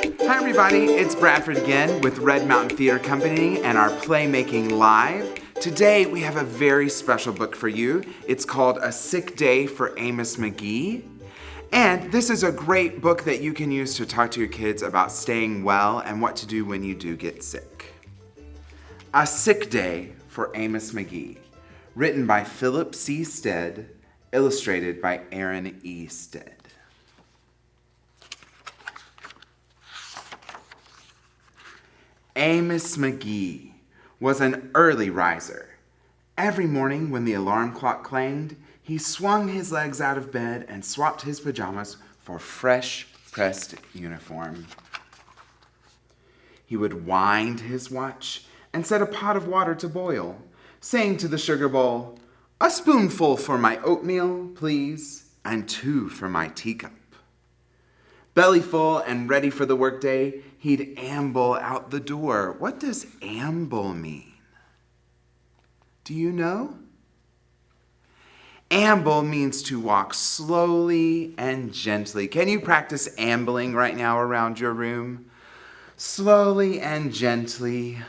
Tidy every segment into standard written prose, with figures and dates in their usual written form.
Hi everybody, it's Bradford again with Red Mountain Theater Company and our Playmaking Live. Today we have a very special book for you. It's called A Sick Day for Amos McGee. And this is a great book that you can use to talk to your kids about staying well and what to do when you do get sick. A Sick Day for Amos McGee, written by Philip C. Stead, illustrated by Aaron E. Stead. Amos McGee was an early riser. Every morning when the alarm clock clanged, he swung his legs out of bed and swapped his pajamas for fresh pressed uniform. He would wind his watch and set a pot of water to boil, saying to the sugar bowl, "A spoonful for my oatmeal, please, and 2 for my teacup." Belly full and ready for the workday, he'd amble out the door. What does amble mean? Do you know? Amble means to walk slowly and gently. Can you practice ambling right now around your room? Slowly and gently.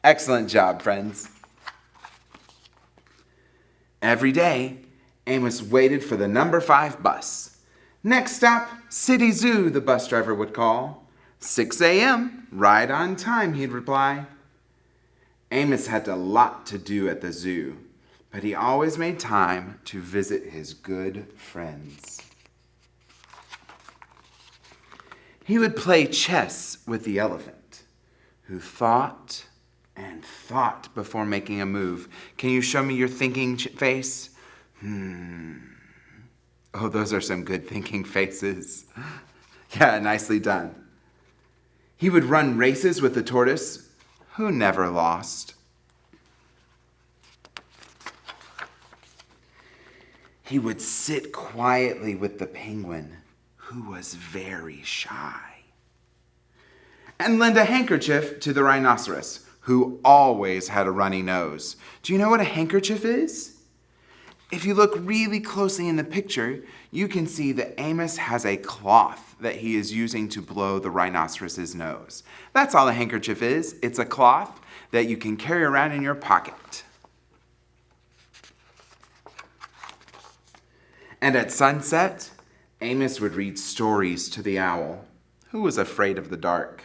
Excellent job, friends. Every day, Amos waited for the number 5 bus. "Next stop, City Zoo," the bus driver would call. "6 a.m., right on time," he'd reply. Amos had a lot to do at the zoo, but he always made time to visit his good friends. He would play chess with the elephant, who thought and thought before making a move. Can you show me your thinking face? Oh, those are some good thinking faces. Yeah, nicely done. He would run races with the tortoise, who never lost. He would sit quietly with the penguin, who was very shy, and lend a handkerchief to the rhinoceros, who always had a runny nose. Do you know what a handkerchief is? If you look really closely in the picture, you can see that Amos has a cloth that he is using to blow the rhinoceros's nose. That's all a handkerchief is. It's a cloth that you can carry around in your pocket. And at sunset, Amos would read stories to the owl, who was afraid of the dark.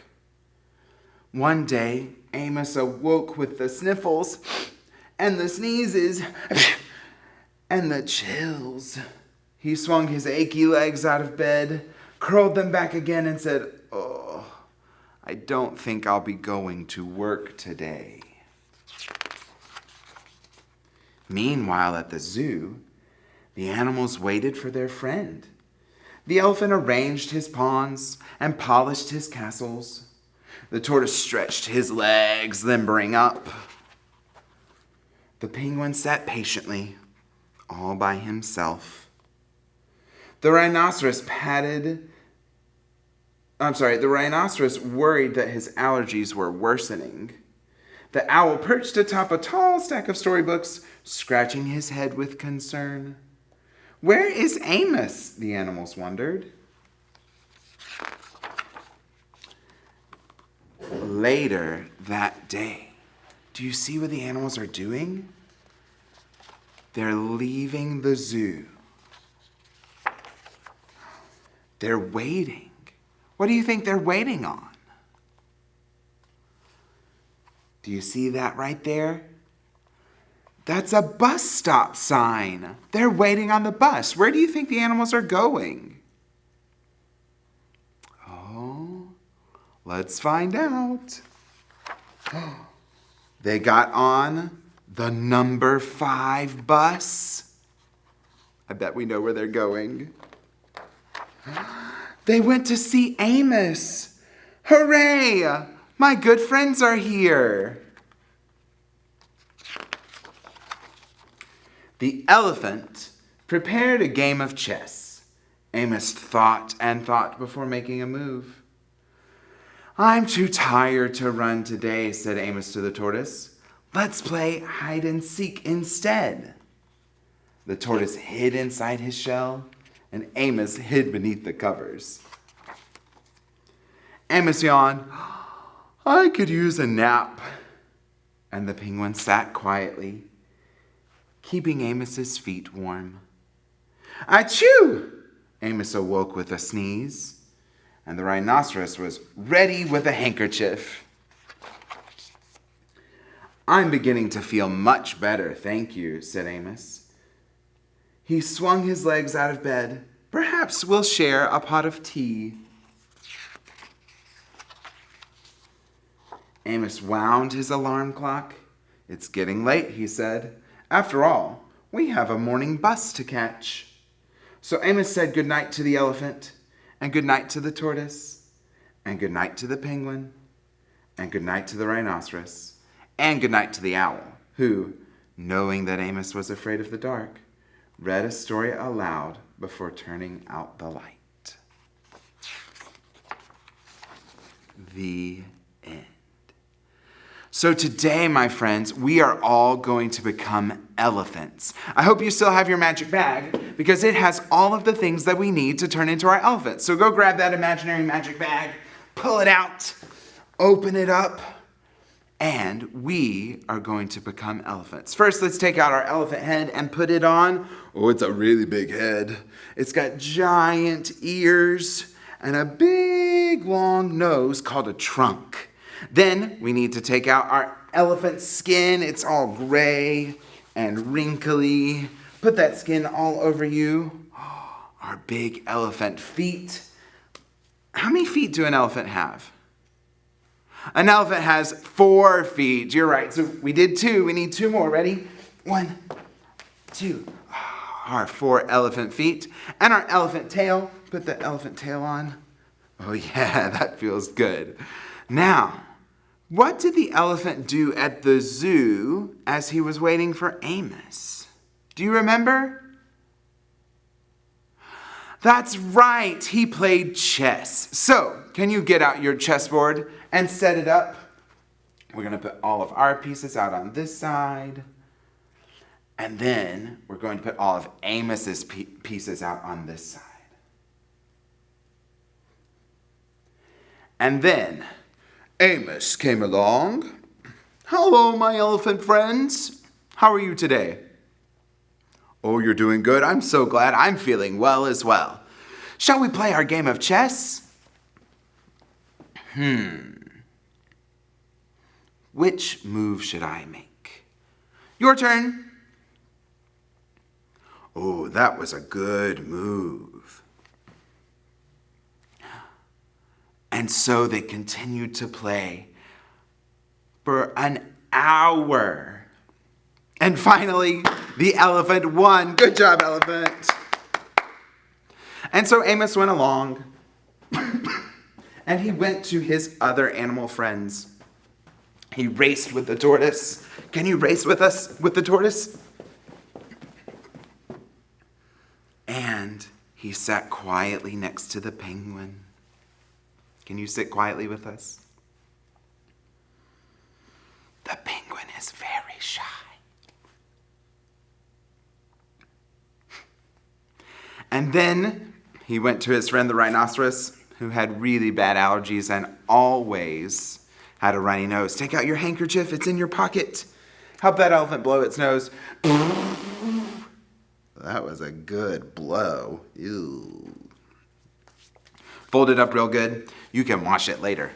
One day, Amos awoke with the sniffles and the sneezes and the chills. He swung his achy legs out of bed, curled them back again, and said, "Oh, I don't think I'll be going to work today." Meanwhile, at the zoo, the animals waited for their friend. The elephant arranged his pawns and polished his castles. The tortoise stretched his legs, limbering up. The penguin sat patiently, all by himself. The rhinoceros worried that his allergies were worsening. The owl perched atop a tall stack of storybooks, scratching his head with concern. Where is Amos? The animals wondered. Later that day, do you see what the animals are doing? They're leaving the zoo. They're waiting. What do you think they're waiting on? Do you see that right there? That's a bus stop sign. They're waiting on the bus. Where do you think the animals are going? Oh, let's find out. They got on the number 5 bus. I bet we know where they're going. They went to see Amos. Hooray! My good friends are here. The elephant prepared a game of chess. Amos thought and thought before making a move. "I'm too tired to run today," said Amos to the tortoise. "Let's play hide and seek instead." The tortoise hid inside his shell and Amos hid beneath the covers. Amos yawned. I could use a nap. And the penguin sat quietly, keeping Amos's feet warm. Achoo! Amos awoke with a sneeze, and the rhinoceros was ready with a handkerchief. I'm beginning to feel much better, thank you, said Amos. He swung his legs out of bed. Perhaps we'll share a pot of tea. Amos wound his alarm clock. It's getting late, he said. After all, we have a morning bus to catch. So Amos said goodnight to the elephant, and goodnight to the tortoise, and goodnight to the penguin, and goodnight to the rhinoceros, and goodnight to the owl, who, knowing that Amos was afraid of the dark, read a story aloud before turning out the light. The end. So today, my friends, we are all going to become elephants. I hope you still have your magic bag because it has all of the things that we need to turn into our elephants. So go grab that imaginary magic bag, pull it out, open it up, and we are going to become elephants. First, let's take out our elephant head and put it on. Oh, it's a really big head. It's got giant ears and a big long nose called a trunk. Then we need to take out our elephant skin. It's all gray and wrinkly. Put that skin all over you. Our big elephant feet. How many feet do an elephant have? An elephant has 4 feet. You're right. So we did 2. We need 2 more. Ready? 1, 2. Our 4 elephant feet. And our elephant tail. Put the elephant tail on. Oh yeah, that feels good. Now, what did the elephant do at the zoo as he was waiting for Amos? Do you remember? That's right, he played chess. So, can you get out your chessboard and set it up? We're going to put all of our pieces out on this side. And then we're going to put all of Amos's pieces out on this side. And then Amos came along. Hello, my elephant friends. How are you today? Oh, you're doing good. I'm so glad. I'm feeling well as well. Shall we play our game of chess? Which move should I make? Your turn. Oh, that was a good move. And so they continued to play for an hour. And finally, the elephant won. Good job, elephant. And so Amos went along, and he went to his other animal friends. He raced with the tortoise. Can you race with us with the tortoise? And he sat quietly next to the penguin. Can you sit quietly with us? The penguin is very shy. And then he went to his friend the rhinoceros, who had really bad allergies and always had a runny nose. Take out your handkerchief, it's in your pocket. Help that elephant blow its nose. That was a good blow. Ew. Fold it up real good. You can wash it later.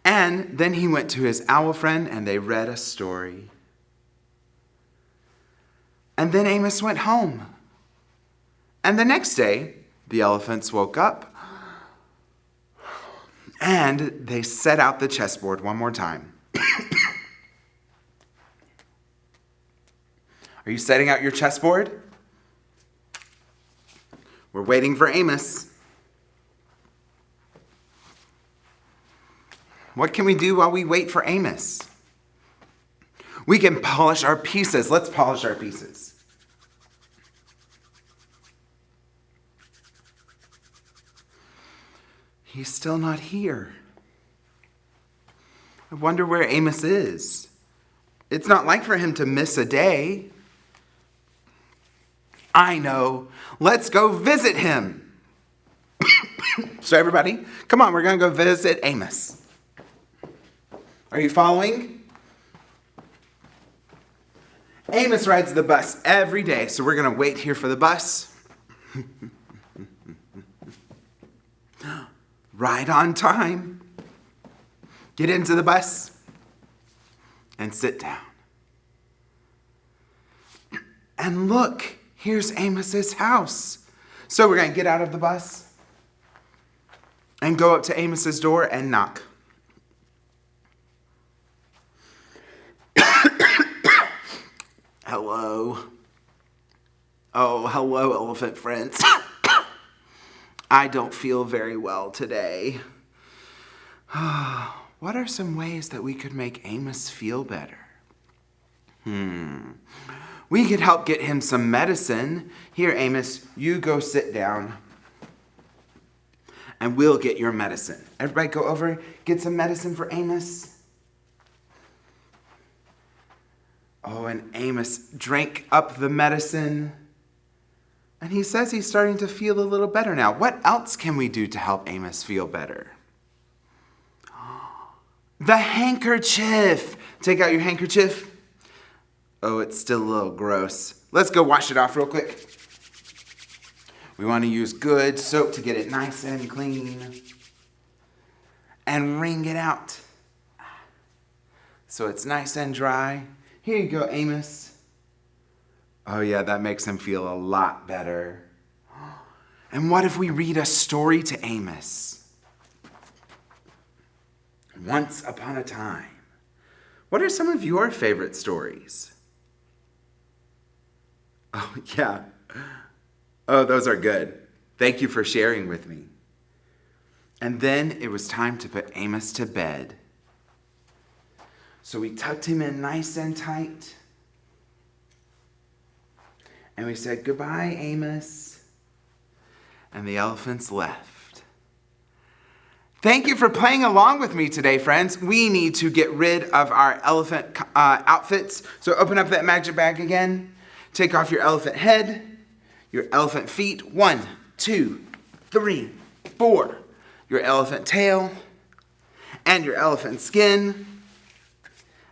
And then he went to his owl friend and they read a story. And then Amos went home. And the next day, the elephants woke up and they set out the chessboard one more time. Are you setting out your chessboard? We're waiting for Amos. What can we do while we wait for Amos? We can polish our pieces. Let's polish our pieces. He's still not here. I wonder where Amos is. It's not like for him to miss a day. I know. Let's go visit him. So everybody, come on, we're going to go visit Amos. Are you following? Amos rides the bus every day, so we're going to wait here for the bus. Right on time. Get into the bus and sit down. And look, here's Amos's house. So we're going to get out of the bus and go up to Amos's door and knock. Hello. Oh, hello, elephant friends. I don't feel very well today. What are some ways that we could make Amos feel better? We could help get him some medicine. Here, Amos, you go sit down. And we'll get your medicine. Everybody go over, get some medicine for Amos. Oh, and Amos drank up the medicine. And he says he's starting to feel a little better now. What else can we do to help Amos feel better? The handkerchief. Take out your handkerchief. Oh, it's still a little gross. Let's go wash it off real quick. We want to use good soap to get it nice and clean. And wring it out. So it's nice and dry. Here you go, Amos. Oh yeah, that makes him feel a lot better. And what if we read a story to Amos? Once upon a time. What are some of your favorite stories? Oh yeah. Oh, those are good. Thank you for sharing with me. And then it was time to put Amos to bed. So we tucked him in nice and tight. And we said, goodbye, Amos. And the elephants left. Thank you for playing along with me today, friends. We need to get rid of our elephant outfits. So open up that magic bag again. Take off your elephant head, your elephant feet. 1, 2, 3, 4. Your elephant tail and your elephant skin.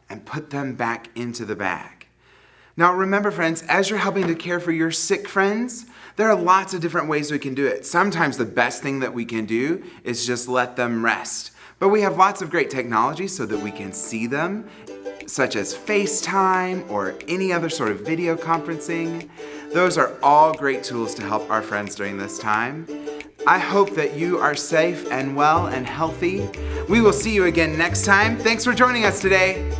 And put them back into the bag. Now remember, friends, as you're helping to care for your sick friends, there are lots of different ways we can do it. Sometimes the best thing that we can do is just let them rest. But we have lots of great technology so that we can see them, such as FaceTime or any other sort of video conferencing. Those are all great tools to help our friends during this time. I hope that you are safe and well and healthy. We will see you again next time. Thanks for joining us today.